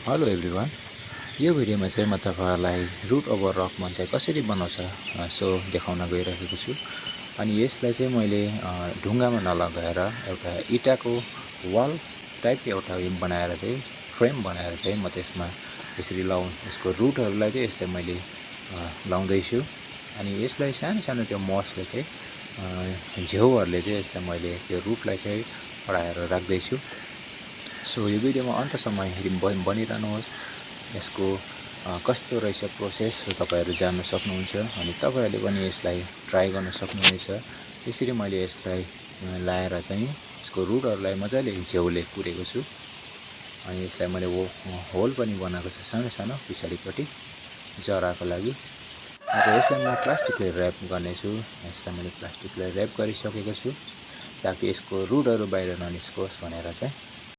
Hello everyone. यो भिडियोमा चाहिँ म तपाईहरुलाई रुट ओभर रकमन चाहिँ कसरी बनाउँछ सो देखाउन गइरहेको छु। अनि यसलाई चाहिँ मैले ढुङ्गामा नलगाएर एउटा इटाको वाल टाइप एउटा बनाएर चाहिँ फ्रेम बनाएर चाहिँ म त्यसमा यसरी यसको रुटहरुलाई चाहिँ यसले मैले लाउँदै छु। अनि यसलाई सानो सानो त्यो मसले चाहिँ झ्याउहरुले चाहिँ यसलाई मैले त्यो रुटलाई चाहिँ अडाएर राख्दै छु। सो यो भिडियोमा अन्तसम्म बनिरहनुहोस्। यसको कस्तो रहेछ प्रोसेस तपाईहरु जान्न सक्नुहुन्छ अनि तपाईहरुले पनि यसलाई ट्राई गर्न सक्नुहुनेछ। यसरी मैले यसलाई लाएर चाहिँ यसको रुटहरुलाई मजाले झ्याउले पुरेको छु। अनि यसलाई मैले होल पनि बनाएको छु सानो सानो पछाडीपट्टि जराको लागि। अब यसलाई म प्लास्टिकले र्याप गर्ने छु। यसलाई मैले प्लास्टिकले र्याप गरिसकेको छु ताकि यसको रुटहरु बाहिर ननिस्कोस् भनेर चाहिँ।